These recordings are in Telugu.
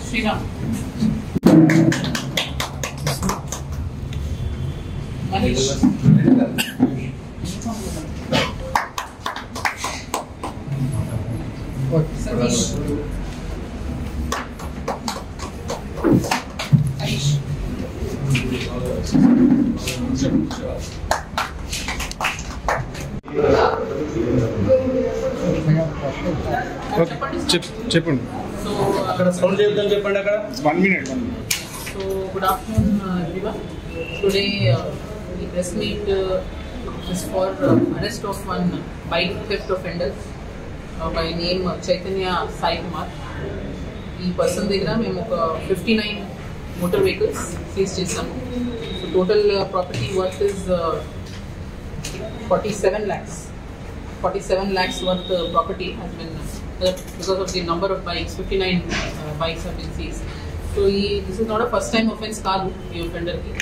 Sriram. Manish. Satish. Aish. చెప్పండి. So, అక్కడ సౌండ్ చేయొద్దని చెప్పండి. అక్కడ 1 minute. So, good afternoon, everyone. Today, the press meet is for arrest of one bike theft offender by name Chaitanya Sai Kumar. ఈ పర్సన్ దగ్గర మేము ఒక 59 motor vehicles సీజ్ చేసాము. So total property worth is 47 lakhs. 47 lakhs worth property has been because of the number of bikes. 59 bikes have been seized. So this is not a first time offence kaadu ee offender ki.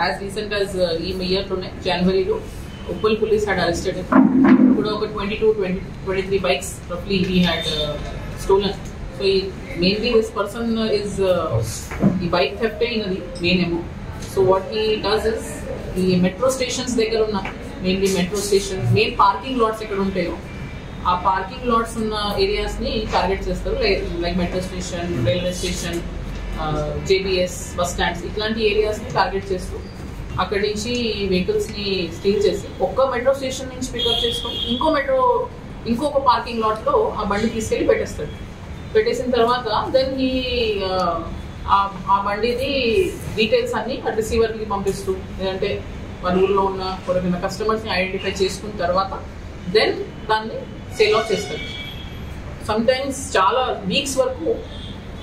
As recent as ee year lone January lo Uppal police had arrested him. Kuda oka 23 bikes roughly he had stolen. So mainly this person is the bike theft inadi main emo. So what he does is the metro stations దగ్గర ఉన్న mainly metro stations main parking LADS ఎక్కడ ఉంటాయో ఆ పార్కింగ్ లాట్స్ ఉన్న ఏరియాస్ని టార్గెట్ చేస్తారు. Like metro station, railway station, JBS, bus stands ఇట్లాంటి ఏరియాస్ని టార్గెట్ చేస్తూ అక్కడి నుంచి వెహికల్స్ని స్టీల్ చేసి ఒక్క మెట్రో స్టేషన్ నుంచి పికప్ చేసుకొని ఇంకొక పార్కింగ్ లాట్లో ఆ బండి తీసుకెళ్ళి పెట్టేసిన తర్వాత దెన్ ఆ బండిది డీటెయిల్స్ అన్ని రిసీవర్కి పంపిస్తూ లేదంటే వాళ్ళ ఊళ్ళో ఉన్న కొరకైన కస్టమర్స్ని ఐడెంటిఫై చేసుకున్న తర్వాత దెన్ దాన్ని సేల్ ఆఫ్ చేస్తారు. సమ్టైమ్స్ చాలా వీక్స్ వరకు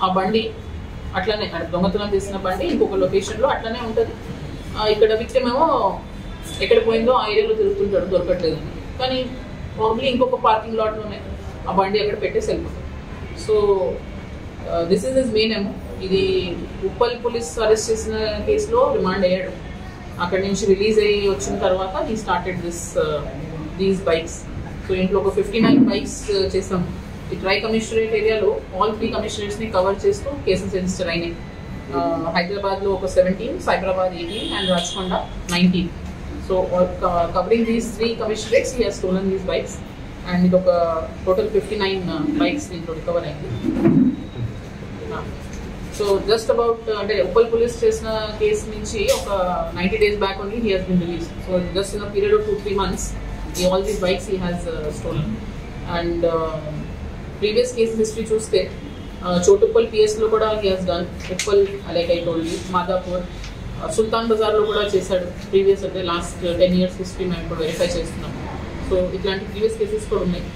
ఆ బండి అట్లనే దొంగతనం చేసిన బండి ఇంకొక లొకేషన్లో అట్లనే ఉంటుంది. ఇక్కడ విక్టిమ్ ఏమో ఎక్కడ పోయిందో ఆ ఏరియాలో తిరుగుతుంటాడు దొరకట్లేదని, కానీ ప్రాబ్లీ ఇంకొక పార్కింగ్ లాట్లోనే ఆ బండి అక్కడ పెట్టేసి వెళ్ళిపోతాడు. So this is his main ఏమో. ఇది ఉప్పల్ పోలీస్ అరెస్ట్ చేసిన కేసులో రిమాండ్ అయ్యాడు. అక్కడి నుంచి రిలీజ్ అయ్యి వచ్చిన తర్వాత he started these bikes. So ఇంట్లో ఒక 59 బైక్స్ చేసాము. ఈ ట్రై కమిషనరేట్ ఏరియాలో ఆల్ 3 కమిషనరేట్స్ని కవర్ చేస్తూ కేసెస్ రిజిస్టర్ అయినాయి. హైదరాబాద్లో ఒక 17, Cyberabad 18 and Rachakonda 19. So covering these 3 commissionerates he has stolen these bikes and ఇది ఒక టోటల్ 59 బైక్స్ దీంట్లో రికవర్ అయింది. సో జస్ట్ అబౌట్ అంటే ఉప్పల్ పోలీస్ చేసిన కేసు నుంచి ఒక 90 days back only he has been release. So just in a period of 2-3 months all these bikes he has stolen. And previous case history చూస్తే చోటుప్పల్ పిఎస్లో కూడా he has done. Uppal like I told you, Madhapur, సుల్తాన్ బజార్లో కూడా చేశాడు. ప్రీవియస్ అంటే లాస్ట్ 10 years హిస్టరీ మేము ఇప్పుడు వెరిఫై చేస్తున్నాం. సో ఇట్లాంటి ప్రీవియస్ కేసెస్ కూడా ఉన్నాయి.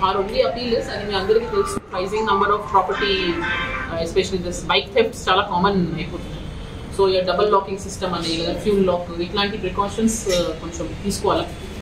Our only appeal is, and మీ అందరికీ తెలుసు, rising number of property, especially this bike thefts చాలా కామన్ అయిపోతుంది. సో డబుల్ లాకింగ్ సిస్టమ్ అని లేదా ఫ్యూల్ లాక్ ఇట్లాంటి ప్రికాషన్స్ కొంచెం తీసుకోవాలి.